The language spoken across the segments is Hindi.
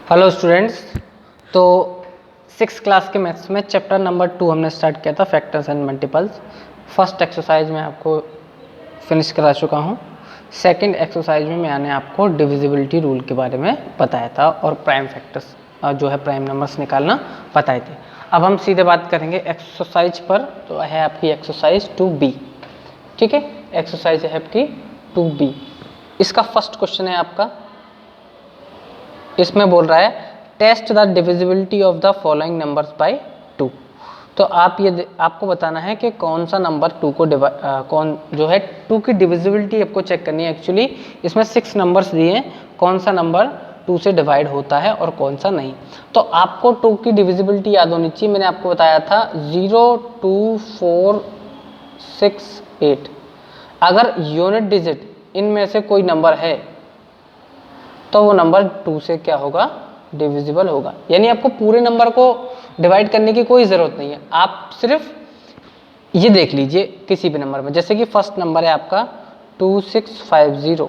Hello students. तो सिक्स क्लास के मैथ्स में चैप्टर नंबर 2 हमने स्टार्ट किया था, factors and multiples. First exercise में आपको फिनिश करा चुका हूँ। सेकंड एक्सरसाइज में मैंने आपको डिविजिबिलिटी रूल के बारे में बताया था और प्राइम फैक्टर्स जो है प्राइम नंबर्स निकालना बताए थे। अब हम सीधे बात करेंगे एक्सरसाइज पर। तो है आपकी एक्सरसाइज 2B। ठीक है, एक्सरसाइज है आपकी 2B। इसका फर्स्ट क्वेश्चन है आपका, इसमें बोल रहा है test the divisibility of the following numbers by 2। तो आपको बताना है कि कौन सा नंबर 2 को कौन जो है 2 की डिविजिबिलिटी आपको चेक करनी है। एक्चुअली इसमें 6 नंबर्स दिए हैं, कौन सा नंबर 2 से डिवाइड होता है और कौन सा नहीं। तो आपको 2 की डिविजिबिलिटी याद होनी चाहिए। मैंने आपको बताया था 0, 2, 4, 6, 8। अगर यूनिट डिजिट इनमें से कोई नंबर है तो वो नंबर 2 से क्या होगा, डिविजिबल होगा। यानी आपको पूरे नंबर को डिवाइड करने की कोई ज़रूरत नहीं है। आप सिर्फ ये देख लीजिए किसी भी नंबर में, जैसे कि फर्स्ट नंबर है आपका 2650,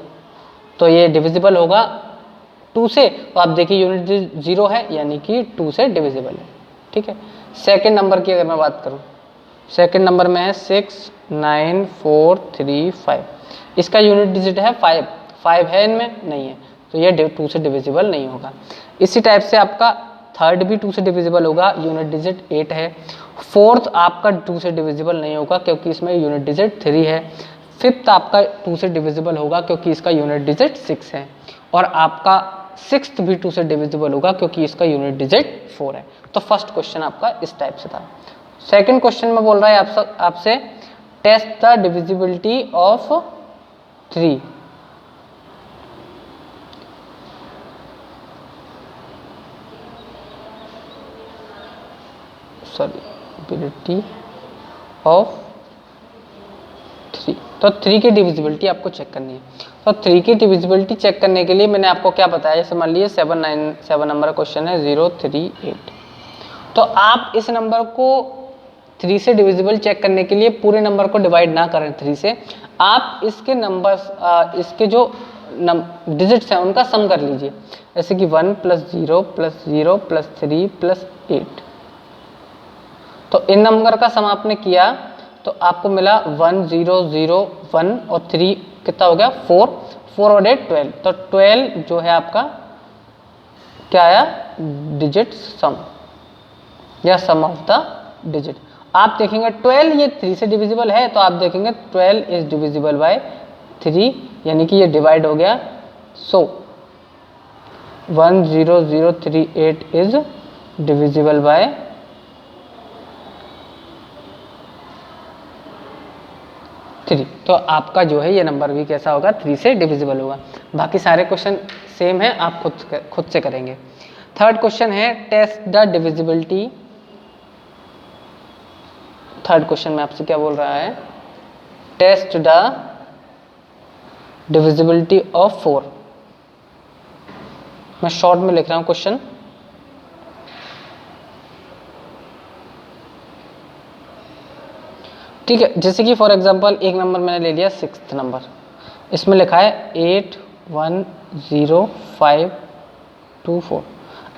तो ये डिविजिबल होगा 2 से। तो आप देखिए यूनिट 0 है यानी कि 2 से डिविजिबल है। ठीक है, सेकेंड नंबर की अगर मैं बात करूँ, सेकेंड नंबर में है 69435। इसका यूनिट डिजिट है 5 है, इनमें नहीं है, तो ये 2 से डिविजिबल नहीं होगा। इसी टाइप से आपका थर्ड भी 2 से डिविजिबल होगा, यूनिट डिजिट 8 है। फोर्थ आपका 2 से डिविजिबल नहीं होगा क्योंकि इसमें यूनिट डिजिट 3 है। फिफ्थ आपका 2 से डिविजिबल होगा क्योंकि इसका यूनिट डिजिट 6 है। और आपका सिक्स्थ भी 2 से डिविजिबल होगा क्योंकि इसका यूनिट डिजिट 4 है। तो फर्स्ट क्वेश्चन आपका इस टाइप से था। सेकेंड क्वेश्चन में बोल रहा है आपसे test the divisibility of 3। Divisibility of 3। तो 3 की डिविजिबिलिटी आपको चेक करनी है। तो 3 की डिविजिबिलिटी चेक करने के लिए मैंने आपको क्या बताया, जैसे मान लीजिए 7 नंबर का क्वेश्चन है 038। तो आप इस नंबर को 3 से डिविजिबल चेक करने के लिए पूरे नंबर को डिवाइड ना करें 3 से, आप इसके नंबर्स इसके जो डिजिट्स हैं उनका सम कर लीजिए। जैसे कि 1 + 0 + 0 + 3 + 8। तो इन नंबर का सम आपने किया तो आपको मिला 1 0 0 1 और 3 कितना हो गया 4 और 8 12। तो 12 जो है आपका क्या आया, डिजिट सम या सम ऑफ द डिजिट। आप देखेंगे 12 ये 3 से डिविजिबल है, तो आप देखेंगे 12 इज डिविजिबल बाय 3, यानी कि ये डिवाइड हो गया। सो 10038 इज डिविजिबल बाय 3। तो आपका जो है ये नंबर भी कैसा होगा, 3 से डिविजिबल होगा। बाकी सारे क्वेश्चन सेम है, आप खुद से करेंगे। थर्ड क्वेश्चन है test the divisibility. Third question में आपसे क्या बोल रहा है, टेस्ट द डिविजिबिलिटी ऑफ 4। मैं शॉर्ट में लिख रहा हूं क्वेश्चन। ठीक है, जैसे कि फॉर एग्जांपल एक नंबर मैंने ले लिया 6th नंबर, इसमें लिखा है 810524।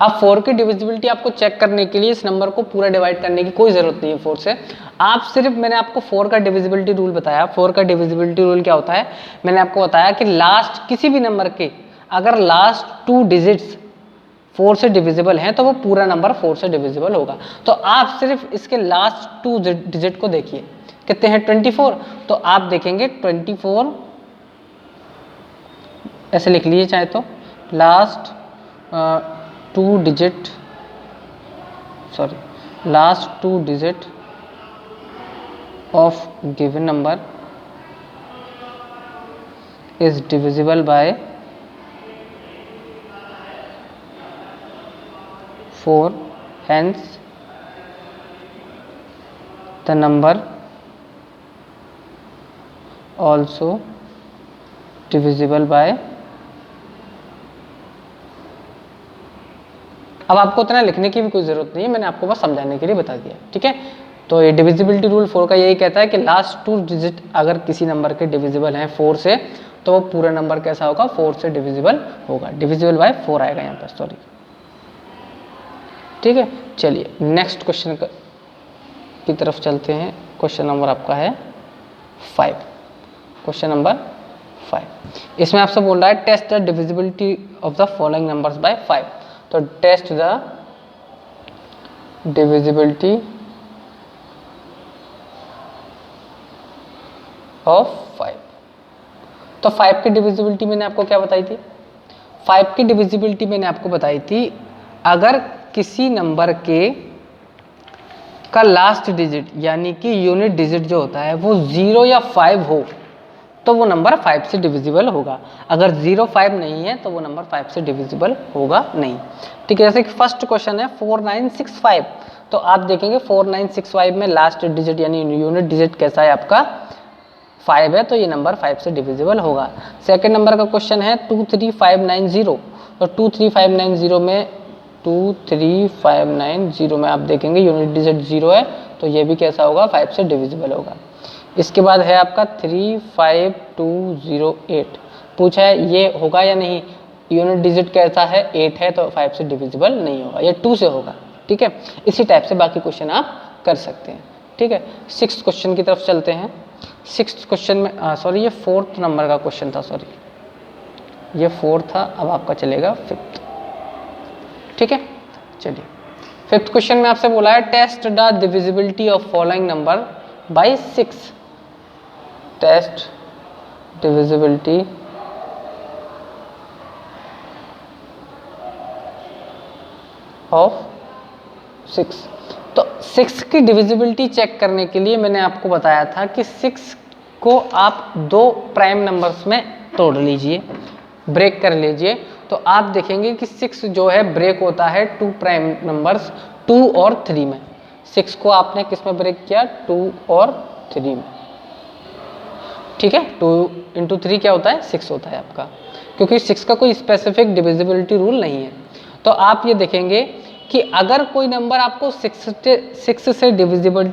अब 4 की डिविजिबिलिटी आपको चेक करने के लिए इस नंबर को पूरा डिवाइड करने की कोई ज़रूरत नहीं है 4 से। आप सिर्फ, मैंने आपको 4 का डिविजिबिलिटी रूल बताया। 4 का डिविजिबिलिटी रूल क्या होता है, मैंने आपको बताया कि लास्ट किसी भी नंबर के अगर लास्ट 2 डिजिट्स 4 से डिविजिबल हैं तो वो पूरा नंबर 4 से डिविजिबल होगा। तो आप सिर्फ इसके लास्ट 2 डिजिट को देखिए, कितने हैं 24। तो आप देखेंगे 24 ऐसे लिख लीजिए चाहे तो, last 2 digit of given number is divisible by 4, hence the number also divisible by। अब आपको उतना लिखने की भी कोई ज़रूरत नहीं है, मैंने आपको बस समझाने के लिए बता दिया। ठीक है, तो ये डिविजिबिलिटी रूल 4 का यही कहता है कि लास्ट 2 डिजिट अगर किसी नंबर के डिविजिबल हैं 4 से, तो वो पूरा नंबर कैसा होगा, 4 से डिविजिबल होगा। डिविजिबल बाय 4 आएगा यहाँ पर, सॉरी। ठीक है, चलिए नेक्स्ट क्वेश्चन की तरफ चलते हैं। क्वेश्चन नंबर आपका है 5। क्वेश्चन नंबर 5 इसमें आपसे बोल रहा है test the divisibility of the following numbers by 5। तो टेस्ट द डिविजिबिलिटी ऑफ 5। तो 5 की डिविजिबिलिटी मैंने आपको क्या बताई थी? 5 की डिविजिबिलिटी मैंने आपको बताई थी, अगर किसी नंबर के का लास्ट डिजिट यानी कि यूनिट डिजिट जो होता है वो 0 या 5 हो तो वो नंबर 5 से डिविजिबल होगा। अगर 0, 5 नहीं है तो वो नंबर 5 से डिविजिबल होगा नहीं। ठीक है, जैसे कि फर्स्ट क्वेश्चन है 4965, तो आप देखेंगे 4965 में लास्ट डिजिट यानी यूनिट डिजिट कैसा है आपका? 5 है, तो ये नंबर 5 से डिविजिबल होगा। सेकंड नंबर का क्वेश्चन है 23590, तो 23590 में 23590 में आप देखेंगे यूनिट डिजिट 0 है, तो ये भी कैसा होगा? 5 से डिविजिबल होगा। इसके बाद है आपका 35208, पूछा है ये होगा या नहीं? यूनिट डिजिट कैसा है? 8 है, तो 5 से डिविजिबल नहीं होगा, ये 2 से होगा। ठीक है, इसी टाइप से बाकी क्वेश्चन आप कर सकते हैं। ठीक है, 6th क्वेश्चन की तरफ चलते हैं। 6th क्वेश्चन में सॉरी ये 4th नंबर का क्वेश्चन था, सॉरी ये 4 था, अब आपका चलेगा 5th। ठीक है, चलिए 5th क्वेश्चन में आपसे बोला है test the divisibility of following number by 6। Test divisibility of 6। तो 6 की डिविजिबिलिटी चेक करने के लिए मैंने आपको बताया था कि 6 को आप 2 प्राइम नंबर्स में तोड़ लीजिए, ब्रेक कर लीजिए, तो आप देखेंगे कि 6 जो है ब्रेक होता है 2 प्राइम नंबर्स 2 और 3 में। 6 को आपने किस में ब्रेक किया? 2 और 3 में। ठीक है, 2 × 3 क्या होता है? 6 होता है आपका, क्योंकि 6 का कोई स्पेसिफिक डिविजिबिलिटी रूल नहीं है। तो आप ये देखेंगे कि अगर कोई नंबर आपको 6 से डिविजिबल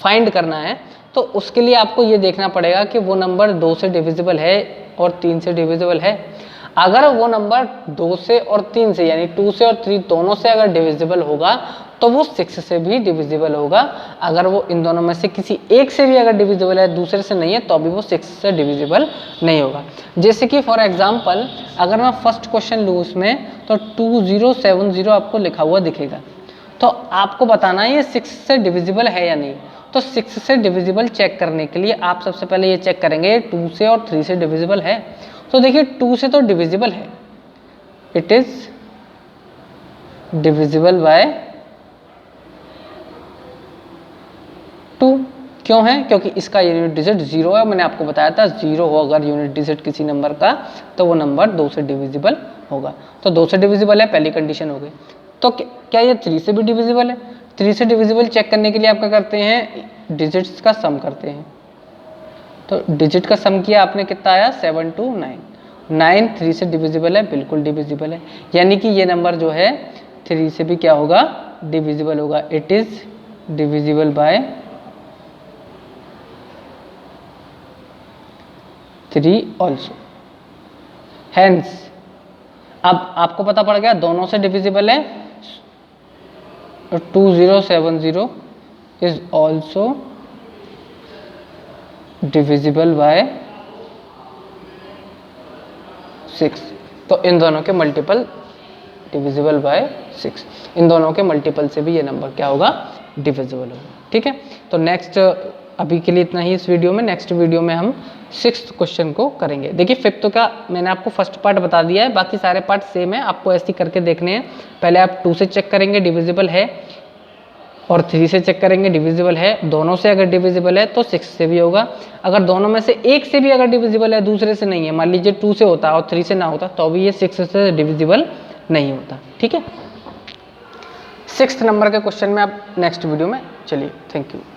फाइंड करना है तो उसके लिए आपको ये देखना पड़ेगा कि वो नंबर 2 से डिविजिबल है और 3 से डिविजिबल है। अगर वो नंबर 2 से और 3 से यानी 2 से और 3 दोनों से अगर डिविजिबल होगा तो वो 6 से भी डिविजिबल होगा। अगर वो इन दोनों में से किसी एक से भी अगर डिविजिबल है, दूसरे से नहीं है, तो भी वो 6 से डिविजिबल नहीं होगा। जैसे कि फॉर एग्जांपल अगर मैं फर्स्ट क्वेश्चन लूँ उसमें, तो 2070 आपको लिखा हुआ दिखेगा, तो आपको बताना है ये 6 से डिविजिबल है या नहीं। तो 6 से डिविजिबल चेक करने के लिए आप सबसे पहले ये चेक करेंगे 2 से और 3 से डिविजिबल है। तो देखिए 2 से तो डिविजिबल है, इट इज डिविजिबल बाय 2। क्यों है? क्योंकि इसका यूनिट डिजिट 0 है। मैंने आपको बताया था 0 हो अगर यूनिट डिजिट किसी नंबर का तो वो नंबर 2 से डिविजिबल होगा। तो 2 से डिविजिबल है, पहली कंडीशन हो गई। तो क्या ये 3 से भी डिविजिबल है? 3 से डिविजिबल चेक करने के लिए आप क्या करते हैं? डिजिट्स का सम करते हैं। तो डिजिट का सम किया आपने, कितना आया? 7 2 9। 9 3 से डिविजिबल है, बिल्कुल डिविजिबल है, यानी कि ये नंबर जो है 3 से भी क्या होगा? डिविजिबल होगा। It is divisible by 3 also. Hence अब आपको पता पड़ गया दोनों से डिविजिबल है। 2070 इज ऑल्सो डिविजिबल बाय 6। तो इन दोनों के मल्टीपल डिविजिबल बाय 6, इन दोनों के मल्टीपल से भी ये नंबर क्या होगा? डिविजिबल होगा। ठीक है, तो नेक्स्ट अभी के लिए इतना ही इस वीडियो में। नेक्स्ट वीडियो में हम 6th क्वेश्चन को करेंगे। देखिए 5th का मैंने आपको फर्स्ट पार्ट बता दिया है, बाकी सारे पार्ट सेम है, आपको ऐसे करके देखने हैं। पहले आप 2 से चेक करेंगे डिविजिबल है, और 3 से चेक करेंगे डिविजिबल है। दोनों से अगर डिविजिबल है तो 6 से भी होगा। अगर दोनों में से एक से भी अगर डिविजिबल है, दूसरे से नहीं है, मान लीजिए 2 से होता और 3 से ना होता, तो भी ये 6 से डिविजिबल नहीं होता। ठीक है, 6th नंबर के क्वेश्चन में आप नेक्स्ट वीडियो में। चलिए, थैंक यू।